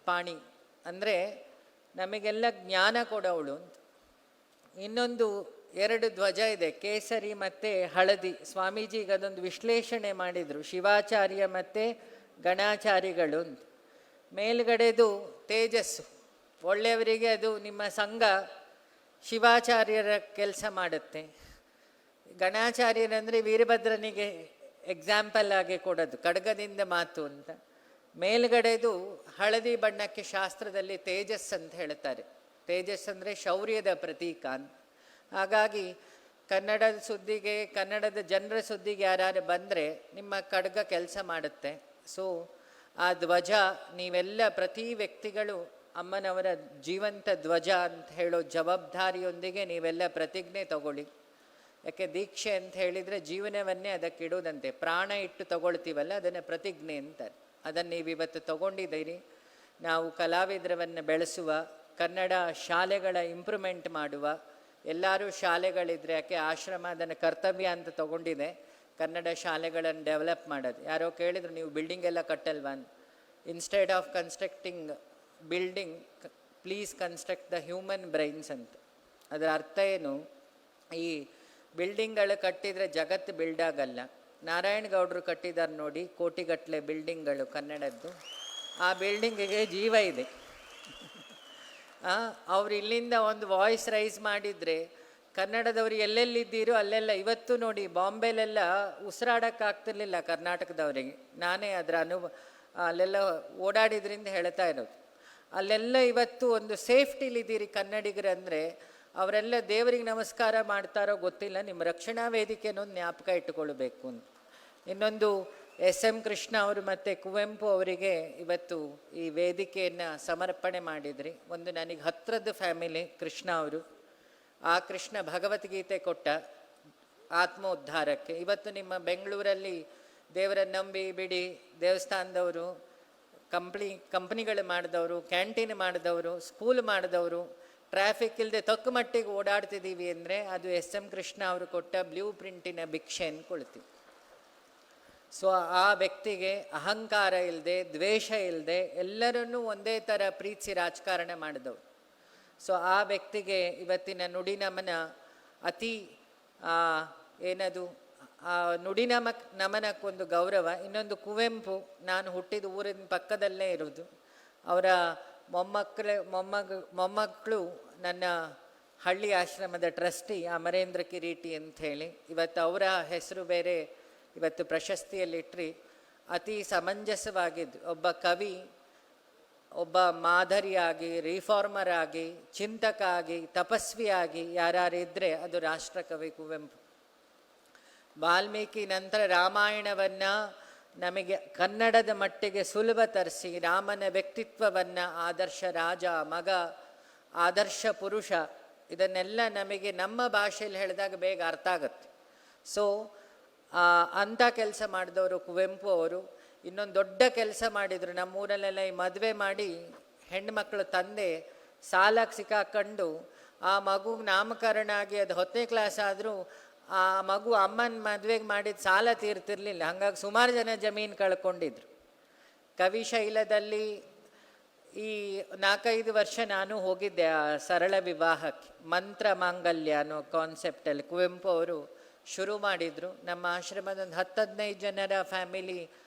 ಪಾಣಿ ಅಂದರೆ ನಮಗೆಲ್ಲ ಜ್ಞಾನ ಕೊಡೋವಳು ಅಂತ. ಇನ್ನೊಂದು 2 ಧ್ವಜ ಇದೆ, ಕೇಸರಿ ಮತ್ತು ಹಳದಿ. ಸ್ವಾಮೀಜಿಗೆ ಅದೊಂದು ವಿಶ್ಲೇಷಣೆ ಮಾಡಿದರು, ಶಿವಾಚಾರ್ಯ ಮತ್ತು ಗಣಾಚಾರಿಗಳು ಅಂತ. ಮೇಲ್ಗಡೆದು ತೇಜಸ್ಸು, ಒಳ್ಳೆಯವರಿಗೆ ಅದು ನಿಮ್ಮ ಸಂಘ ಶಿವಾಚಾರ್ಯರ ಕೆಲಸ ಮಾಡುತ್ತೆ. ಗಣಾಚಾರ್ಯರಂದರೆ ವೀರಭದ್ರನಿಗೆ ಎಕ್ಸಾಂಪಲ್ ಆಗಿ ಕೊಡೋದು ಖಡ್ಗದಿಂದ ಮಾತು ಅಂತ. ಮೇಲ್ಗಡೆದು ಹಳದಿ ಬಣ್ಣಕ್ಕೆ ಶಾಸ್ತ್ರದಲ್ಲಿ ತೇಜಸ್ ಅಂತ ಹೇಳ್ತಾರೆ. ತೇಜಸ್ ಅಂದರೆ ಶೌರ್ಯದ ಪ್ರತೀಕ ಅಂತ. ಹಾಗಾಗಿ ಕನ್ನಡದ ಸುದ್ದಿಗೆ, ಕನ್ನಡದ ಜನರ ಸುದ್ದಿಗೆ ಯಾರು ಬಂದರೆ ನಿಮ್ಮ ಖಡ್ಗ ಕೆಲಸ ಮಾಡುತ್ತೆ. ಸೊ ಆ ಧ್ವಜ ನೀವೆಲ್ಲ ಪ್ರತಿ ವ್ಯಕ್ತಿಗಳು ಅಮ್ಮನವರ ಜೀವಂತ ಧ್ವಜ ಅಂತ ಹೇಳೋ ಜವಾಬ್ದಾರಿಯೊಂದಿಗೆ ನೀವೆಲ್ಲ ಪ್ರತಿಜ್ಞೆ ತಗೊಳ್ಳಿ. ಯಾಕೆ ದೀಕ್ಷೆ ಅಂತ ಹೇಳಿದರೆ ಜೀವನವನ್ನೇ ಅದಕ್ಕೆ ಇಡೋದಂತೆ. ಪ್ರಾಣ ಇಟ್ಟು ತಗೊಳ್ತೀವಲ್ಲ ಅದನ್ನು ಪ್ರತಿಜ್ಞೆ ಅಂತಾರೆ. ಅದನ್ನು ನೀವಿವತ್ತು ತಗೊಂಡಿದ್ದೀರಿ. ನಾವು ಕಲಾವಿದರವನ್ನು ಬೆಳೆಸುವ, ಕನ್ನಡ ಶಾಲೆಗಳ ಇಂಪ್ರೂವ್ಮೆಂಟ್ ಮಾಡುವ, ಎಲ್ಲರೂ ಶಾಲೆಗಳಿದ್ರೆ, ಯಾಕೆ ಆಶ್ರಮ ಅದನ್ನು ಕರ್ತವ್ಯ ಅಂತ ತಗೊಂಡಿದೆ, ಕನ್ನಡ ಶಾಲೆಗಳನ್ನು ಡೆವಲಪ್ ಮಾಡೋದು. ಯಾರೋ ಕೇಳಿದ್ರು ನೀವು ಬಿಲ್ಡಿಂಗ್ ಎಲ್ಲ ಕಟ್ಟಲ್ವಾ ಅಂತ. Instead of constructing building please construct the human brains ಅಂತ. ಅದರ ಅರ್ಥ ಏನು? ಈ ಬಿಲ್ಡಿಂಗ್ಗಳು ಕಟ್ಟಿದರೆ ಜಗತ್ತು ಬಿಲ್ಡ್ ಆಗಲ್ಲ. ನಾರಾಯಣ ಗೌಡರು ಕಟ್ಟಿದ್ದಾರೆ ನೋಡಿ, ಕೋಟಿಗಟ್ಟಲೆ ಬಿಲ್ಡಿಂಗ್ಗಳು ಕನ್ನಡದ್ದು. ಆ ಬಿಲ್ಡಿಂಗಿಗೆ ಜೀವ ಇದೆ. ಅವ್ರು ಇಲ್ಲಿಂದ ಒಂದು ವಾಯ್ಸ್ ರೈಸ್ ಮಾಡಿದರೆ ಕನ್ನಡದವ್ರು ಎಲ್ಲೆಲ್ಲಿದ್ದೀರೋ ಅಲ್ಲೆಲ್ಲ, ಇವತ್ತು ನೋಡಿ ಬಾಂಬೆಲೆಲ್ಲ ಉಸಿರಾಡೋಕ್ಕಾಗ್ತಿರ್ಲಿಲ್ಲ ಕರ್ನಾಟಕದವರಿಗೆ. ನಾನೇ ಅದರ ಅಲ್ಲೆಲ್ಲ ಓಡಾಡಿದ್ರಿಂದ ಹೇಳ್ತಾ ಇರೋದು. ಅಲ್ಲೆಲ್ಲ ಇವತ್ತು ಒಂದು ಸೇಫ್ಟಿಲಿದ್ದೀರಿ ಕನ್ನಡಿಗರು ಅಂದರೆ ಅವರೆಲ್ಲ ದೇವರಿಗೆ ನಮಸ್ಕಾರ ಮಾಡ್ತಾರೋ ಗೊತ್ತಿಲ್ಲ. ನಿಮ್ಮ ರಕ್ಷಣಾ ವೇದಿಕೆ ಅನ್ನೋದು ಜ್ಞಾಪಕ ಇಟ್ಟುಕೊಳ್ಬೇಕು ಅಂತ. ಇನ್ನೊಂದು SM ಕೃಷ್ಣ ಅವರು ಮತ್ತು ಕುವೆಂಪು ಅವರಿಗೆ ಇವತ್ತು ಈ ವೇದಿಕೆಯನ್ನು ಸಮರ್ಪಣೆ ಮಾಡಿದ್ರಿ. ಒಂದು ನನಗೆ ಹತ್ತಿರದ ಫ್ಯಾಮಿಲಿ ಕೃಷ್ಣ ಅವರು. ಆ ಕೃಷ್ಣ ಭಗವದ್ಗೀತೆ ಕೊಟ್ಟ ಆತ್ಮೋದ್ಧಾರಕ್ಕೆ. ಇವತ್ತು ನಿಮ್ಮ ಬೆಂಗಳೂರಲ್ಲಿ ದೇವರನ್ನು ನಂಬಿ ಬಿಡಿ ದೇವಸ್ಥಾನದವರು, ಕಂಪ್ನಿಗಳು ಮಾಡಿದವರು, ಕ್ಯಾಂಟೀನ್ ಮಾಡಿದವರು, ಸ್ಕೂಲ್ ಮಾಡಿದವರು, ಟ್ರಾಫಿಕ್ ಇಲ್ಲದೆ ತಕ್ಕ ಮಟ್ಟಿಗೆ ಓಡಾಡ್ತಿದ್ದೀವಿ ಅಂದರೆ ಅದು SM ಕೃಷ್ಣ ಅವರು ಕೊಟ್ಟ ಬ್ಲೂ ಪ್ರಿಂಟಿನ ಭಿಕ್ಷೆ ಅಂದ್ಕೊಳ್ತೀವಿ. ಸೊ ಆ ವ್ಯಕ್ತಿಗೆ ಅಹಂಕಾರ ಇಲ್ಲದೆ, ದ್ವೇಷ ಇಲ್ಲದೆ, ಎಲ್ಲರನ್ನೂ ಒಂದೇ ಥರ ಪ್ರೀತಿಸಿ ರಾಜಕಾರಣ ಮಾಡಿದವರು. ಸೊ ಆ ವ್ಯಕ್ತಿಗೆ ಇವತ್ತಿನ ನುಡಿ ನಮನ ಅತಿ ಏನದು ನುಡಿ ನಮನಕ್ಕೊಂದು ಗೌರವ. ಇನ್ನೊಂದು ಕುವೆಂಪು, ನಾನು ಹುಟ್ಟಿದ ಊರಿನ ಪಕ್ಕದಲ್ಲೇ ಇರೋದು. ಅವರ ಮೊಮ್ಮಕ್ಕಳು ನನ್ನ ಹಳ್ಳಿ ಆಶ್ರಮದ ಟ್ರಸ್ಟಿ ಅಮರೇಂದ್ರ ಕಿರೀಟಿ ಅಂಥೇಳಿ. ಇವತ್ತು ಅವರ ಹೆಸರು ಬೇರೆ ಇವತ್ತು ಪ್ರಶಸ್ತಿಯಲ್ಲಿಟ್ಟರೆ ಅತಿ ಸಮಂಜಸವಾಗಿದ್ದು ಒಬ್ಬ ಕವಿ, ಒಬ್ಬ ಮಾದರಿಯಾಗಿ, ರಿಫಾರ್ಮರ್ ಆಗಿ, ಚಿಂತಕ ಆಗಿ, ತಪಸ್ವಿಯಾಗಿ ಯಾರಿದ್ದರೆ ಅದು ರಾಷ್ಟ್ರಕವಿ ಕುವೆಂಪು. ವಾಲ್ಮೀಕಿ ನಂತರ ರಾಮಾಯಣವನ್ನು ನಮಗೆ ಕನ್ನಡದ ಮಟ್ಟಿಗೆ ಸುಲಭ ತರಿಸಿ ರಾಮನ ವ್ಯಕ್ತಿತ್ವವನ್ನು, ಆದರ್ಶ ರಾಜ, ಮಗ, ಆದರ್ಶ ಪುರುಷ, ಇದನ್ನೆಲ್ಲ ನಮಗೆ ನಮ್ಮ ಭಾಷೆಯಲ್ಲಿ ಹೇಳಿದಾಗ ಬೇಗ ಅರ್ಥ ಆಗುತ್ತೆ. ಸೊ ಅಂಥ ಕೆಲಸ ಮಾಡಿದವರು ಕುವೆಂಪು ಅವರು. ಇನ್ನೊಂದು ದೊಡ್ಡ ಕೆಲಸ ಮಾಡಿದರು. ನಮ್ಮೂರಲ್ಲೆಲ್ಲ ಈ ಮದುವೆ ಮಾಡಿ ಹೆಣ್ಮಕ್ಳು ತಂದೆ ಸಾಲಕ್ಕೆ ಸಿಕ್ಕಾಕೊಂಡು ಆ ಮಗು ನಾಮಕರಣ ಆಗಿ ಅದು 10ನೇ ಕ್ಲಾಸ್ ಆದರೂ ಆ ಮಗು ಅಮ್ಮನ ಮದುವೆಗೆ ಮಾಡಿದ ಸಾಲ ತೀರ್ತಿರ್ಲಿಲ್ಲ. ಹಾಗಾಗಿ ಸುಮಾರು ಜನ ಜಮೀನು ಕಳ್ಕೊಂಡಿದ್ರು. ಕವಿಶೈಲದಲ್ಲಿ ಈ 4-5 ವರ್ಷ ನಾನು ಹೋಗಿದ್ದೆ ಆ ಸರಳ ವಿವಾಹಕ್ಕೆ. ಮಂತ್ರ ಮಾಂಗಲ್ಯ ಅನ್ನೋ ಕಾನ್ಸೆಪ್ಟಲ್ಲಿ ಕುವೆಂಪು ಅವರು ಶುರು ಮಾಡಿದರು. ನಮ್ಮ ಆಶ್ರಮದ ಒಂದು 10-15 ಜನರ ಫ್ಯಾಮಿಲಿ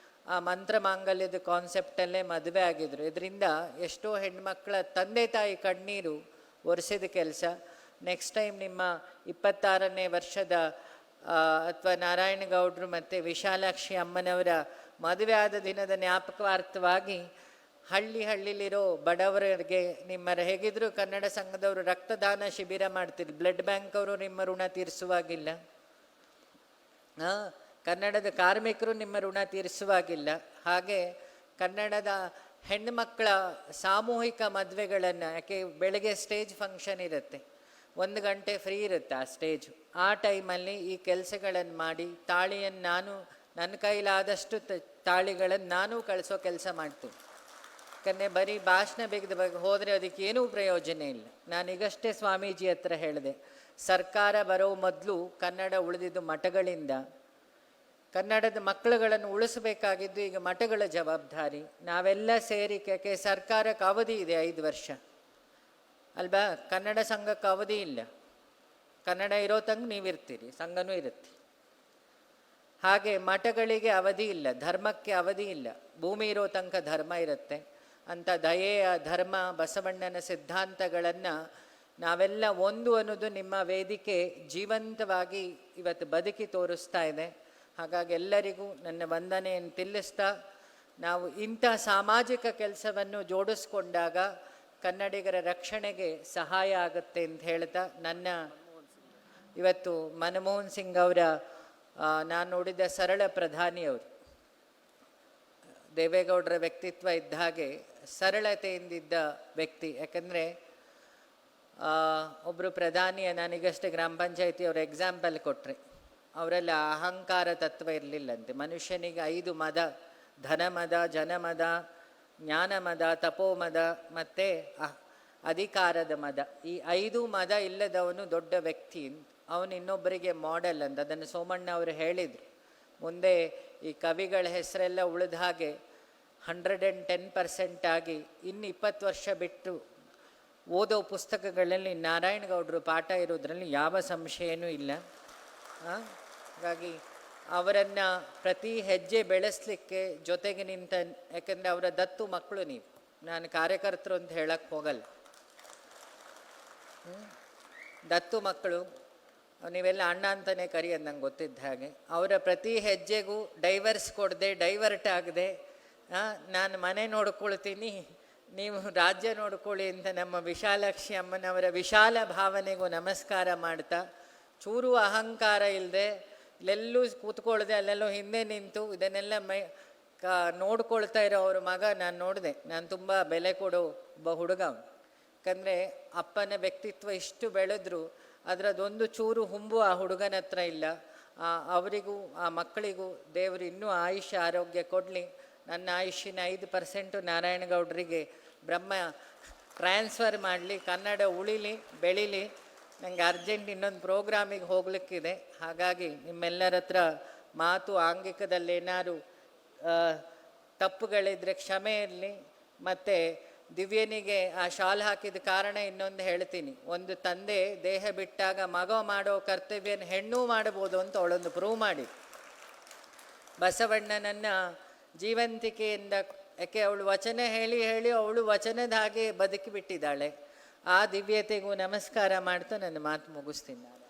ಆ ಮಂತ್ರ ಮಾಂಗಲ್ಯದ ಕಾನ್ಸೆಪ್ಟಲ್ಲೇ ಮದುವೆ ಆಗಿದ್ರು. ಇದರಿಂದ ಎಷ್ಟೋ ಹೆಣ್ಮಕ್ಳ ತಂದೆ ತಾಯಿ ಕಣ್ಣೀರು ಒರೆಸಿದ ಕೆಲಸ. ನೆಕ್ಸ್ಟ್ ಟೈಮ್ ನಿಮ್ಮ 26ನೇ ವರ್ಷದ ಅಥವಾ ನಾರಾಯಣಗೌಡರು ಮತ್ತು ವಿಶಾಲಾಕ್ಷಿ ಅಮ್ಮನವರ ಮದುವೆ ಆದ ದಿನದ ಜ್ಞಾಪಕಾರ್ಥವಾಗಿ ಹಳ್ಳಿಲಿರೋ ಬಡವರಿಗೆ ನಿಮ್ಮ ಹೇಗಿದ್ರು ಕನ್ನಡ ಸಂಘದವರು ರಕ್ತದಾನ ಶಿಬಿರ ಮಾಡ್ತೀರಿ. ಬ್ಲಡ್ ಬ್ಯಾಂಕ್ ಅವರು ನಿಮ್ಮ ಋಣ ತೀರಿಸುವಾಗಿಲ್ಲ, ಕನ್ನಡದ ಕಾರ್ಮಿಕರು ನಿಮ್ಮ ಋಣ ತೀರಿಸುವಾಗಿಲ್ಲ. ಹಾಗೆ ಕನ್ನಡದ ಹೆಣ್ಣುಮಕ್ಕಳ ಸಾಮೂಹಿಕ ಮದುವೆಗಳನ್ನು, ಯಾಕೆ ಬೆಳಗ್ಗೆ ಸ್ಟೇಜ್ ಫಂಕ್ಷನ್ ಇರುತ್ತೆ, 1 ಗಂಟೆ ಫ್ರೀ ಇರುತ್ತೆ ಆ ಸ್ಟೇಜು. ಆ ಟೈಮಲ್ಲಿ ಈ ಕೆಲಸಗಳನ್ನು ಮಾಡಿ ತಾಳಿಯನ್ನು ನಾನು ನನ್ನ ಕೈಲಾದಷ್ಟು ತಾಳಿಗಳನ್ನು ನಾನು ಕಳಿಸೋ ಕೆಲಸ ಮಾಡ್ತೀನಿ. ಯಾಕಂದರೆ ಬರೀ ಭಾಷಣ ಬೇಗದ ಬಗ್ಗೆ ಹೋದರೆ ಅದಕ್ಕೇನೂ ಪ್ರಯೋಜನ ಇಲ್ಲ. ನಾನೀಗಷ್ಟೇ ಸ್ವಾಮೀಜಿ ಹತ್ರ ಹೇಳಿದೆ, ಸರ್ಕಾರ ಬರೋ ಮೊದಲು ಕನ್ನಡ ಉಳಿದಿದ್ದು ಮಠಗಳಿಂದ. ಕನ್ನಡದ ಮಕ್ಕಳುಗಳನ್ನು ಉಳಿಸಬೇಕಾಗಿದ್ದು ಈಗ ಮಠಗಳ ಜವಾಬ್ದಾರಿ. ನಾವೆಲ್ಲ ಸೇರಿ, ಯಾಕೆ ಸರ್ಕಾರಕ್ಕೆ ಅವಧಿ ಇದೆ 5 ವರ್ಷ ಅಲ್ವಾ, ಕನ್ನಡ ಸಂಘಕ್ಕೆ ಅವಧಿ ಇಲ್ಲ. ಕನ್ನಡ ಇರೋ ತನಕ ನೀವಿರ್ತೀರಿ, ಸಂಘನೂ ಇರುತ್ತೆ. ಹಾಗೆ ಮಠಗಳಿಗೆ ಅವಧಿ ಇಲ್ಲ, ಧರ್ಮಕ್ಕೆ ಅವಧಿ ಇಲ್ಲ. ಭೂಮಿ ಇರೋ ತನಕ ಧರ್ಮ ಇರುತ್ತೆ. ಅಂಥ ದಯೆಯ ಧರ್ಮ, ಬಸವಣ್ಣನ ಸಿದ್ಧಾಂತಗಳನ್ನು ನಾವೆಲ್ಲ ಒಂದು ಅನ್ನೋದು ನಿಮ್ಮ ವೇದಿಕೆ ಜೀವಂತವಾಗಿ ಇವತ್ತು ಬದುಕಿ ತೋರಿಸ್ತಾ ಇದೆ. ಹಾಗಾಗಿ ಎಲ್ಲರಿಗೂ ನನ್ನ ವಂದನೆಯನ್ನು ತಿಳಿಸ್ತಾ, ನಾವು ಇಂಥ ಸಾಮಾಜಿಕ ಕೆಲಸವನ್ನು ಜೋಡಿಸ್ಕೊಂಡಾಗ ಕನ್ನಡಿಗರ ರಕ್ಷಣೆಗೆ ಸಹಾಯ ಆಗುತ್ತೆ ಅಂತ ಹೇಳ್ತಾ, ನನ್ನ ಇವತ್ತು ಮನಮೋಹನ್ ಸಿಂಗ್ ಅವರ ನಾನು ನೋಡಿದ ಸರಳ ಪ್ರಧಾನಿಯವರು, ದೇವೇಗೌಡರ ವ್ಯಕ್ತಿತ್ವ ಇದ್ದ ಹಾಗೆ ಸರಳತೆಯಿಂದಿದ್ದ ವ್ಯಕ್ತಿ. ಯಾಕಂದರೆ ಒಬ್ಬರು ಪ್ರಧಾನಿಯ ನಾನೀಗಷ್ಟೇ ಗ್ರಾಮ ಪಂಚಾಯತಿ ಅವರ ಎಕ್ಸಾಂಪಲ್ ಕೊಟ್ಟರೆ, ಅವರೆಲ್ಲ ಅಹಂಕಾರ ತತ್ವ ಇರಲಿಲ್ಲಂತೆ. ಮನುಷ್ಯನಿಗೆ 5 ಮದ: ಧನಮದ, ಜನಮದ, ಜ್ಞಾನಮದ, ತಪೋಮದ ಮತ್ತು ಅಧಿಕಾರದ ಮದ. ಈ 5 ಮದ ಇಲ್ಲದವನು ದೊಡ್ಡ ವ್ಯಕ್ತಿ, ಅವನು ಇನ್ನೊಬ್ಬರಿಗೆ ಮಾಡೆಲ್ ಅಂತ. ಅದನ್ನು ಸೋಮಣ್ಣ ಅವರು ಹೇಳಿದರು. ಮುಂದೆ ಈ ಕವಿಗಳ ಹೆಸರೆಲ್ಲ ಉಳಿದ ಹಾಗೆ 110% ಆಗಿ ಇನ್ನು 20 ವರ್ಷ ಬಿಟ್ಟು ಓದೋ ಪುಸ್ತಕಗಳಲ್ಲಿ ನಾರಾಯಣಗೌಡರು ಪಾಠ ಇರೋದ್ರಲ್ಲಿ ಯಾವ ಸಂಶಯನೂ ಇಲ್ಲ. ಹಾಗಾಗಿ ಅವರನ್ನು ಪ್ರತಿ ಹೆಜ್ಜೆ ಬೆಳೆಸಲಿಕ್ಕೆ ಜೊತೆಗೆ ನಿಂತ, ಯಾಕಂದರೆ ಅವರ ದತ್ತು ಮಕ್ಕಳು ನೀವು. ನಾನು ಕಾರ್ಯಕರ್ತರು ಅಂತ ಹೇಳಕ್ಕೆ ಹೋಗಲ್ಲ, ದತ್ತು ಮಕ್ಕಳು ನೀವೆಲ್ಲ ಅಣ್ಣ ಅಂತಲೇ ಕರೆಯೋದು ನಂಗೆ ಗೊತ್ತಿದ್ದ ಹಾಗೆ. ಅವರ ಪ್ರತಿ ಹೆಜ್ಜೆಗೂ ಡೈವರ್ಸ್ ಕೊಡದೆ, ಡೈವರ್ಟ್ ಆಗದೆ, ನಾನು ಮನೆ ನೋಡ್ಕೊಳ್ತೀನಿ, ನೀವು ರಾಜ್ಯ ನೋಡ್ಕೊಳ್ಳಿ ಅಂತ ನಮ್ಮ ವಿಶಾಲಾಕ್ಷಿ ಅಮ್ಮನವರ ವಿಶಾಲ ಭಾವನೆಗೂ ನಮಸ್ಕಾರ ಮಾಡ್ತಾ, ಚೂರು ಅಹಂಕಾರ ಇಲ್ಲದೆ, ಇಲ್ಲೆಲ್ಲೂ ಕೂತ್ಕೊಳ್ಳದೆ ಅಲ್ಲೆಲ್ಲೋ ಹಿಂದೆ ನಿಂತು ಇದನ್ನೆಲ್ಲ ನೋಡ್ಕೊಳ್ತಾ ಇರೋ ಅವ್ರ ಮಗ ನಾನು ನೋಡಿದೆ. ನಾನು ತುಂಬ ಬೆಲೆ ಕೊಡೋ ಒಬ್ಬ ಹುಡುಗ ಅವನು. ಯಾಕಂದರೆ ಅಪ್ಪನ ವ್ಯಕ್ತಿತ್ವ ಇಷ್ಟು ಬೆಳೆದ್ರು ಅದರದೊಂದು ಚೂರು ಹುಂಬು ಆ ಹುಡುಗನ ಹತ್ರ ಇಲ್ಲ. ಅವರಿಗೂ ಆ ಮಕ್ಕಳಿಗೂ ದೇವರು ಇನ್ನೂ ಆಯುಷ್ಯ ಆರೋಗ್ಯ ಕೊಡಲಿ. ನನ್ನ ಆಯುಷ್ಯನ 5% ನಾರಾಯಣಗೌಡರಿಗೆ ಬ್ರಹ್ಮ ಟ್ರಾನ್ಸ್ಫರ್ ಮಾಡಲಿ, ಕನ್ನಡ ಉಳಿಲಿ, ಬೆಳೀಲಿ. ನನಗೆ ಅರ್ಜೆಂಟ್ ಇನ್ನೊಂದು ಪ್ರೋಗ್ರಾಮಿಗೆ ಹೋಗ್ಲಿಕ್ಕಿದೆ. ಹಾಗಾಗಿ ನಿಮ್ಮೆಲ್ಲರ ಹತ್ರ ಮಾತು ಆಂಗಿಕದಲ್ಲಿ ಏನಾದ್ರು ತಪ್ಪುಗಳಿದ್ರೆ ಕ್ಷಮೆ ಇರಲಿ. ಮತ್ತು ದಿವ್ಯನಿಗೆ ಆ ಶಾಲ್ ಹಾಕಿದ ಕಾರಣ ಇನ್ನೊಂದು ಹೇಳ್ತೀನಿ. ಒಂದು ತಂದೆ ದೇಹ ಬಿಟ್ಟಾಗ ಮಗ ಮಾಡೋ ಕರ್ತವ್ಯನ ಹೆಣ್ಣು ಮಾಡ್ಬೋದು ಅಂತ ಅವಳೊಂದು ಪ್ರೂವ್ ಮಾಡಿ, ಬಸವಣ್ಣನನ್ನು ಜೀವಂತಿಕೆಯಿಂದ, ಯಾಕೆ ಅವಳು ವಚನ ಹೇಳಿ ಹೇಳಿ ಅವಳು ವಚನದ ಹಾಗೆ ಬದುಕಿಬಿಟ್ಟಿದ್ದಾಳೆ. ಆ ದಿವ್ಯತೆಗೂ ನಮಸ್ಕಾರ ಮಾಡ್ತಾ ನನ್ನ ಮಾತು ಮುಗಿಸ್ತೀನಿ ನಾನು.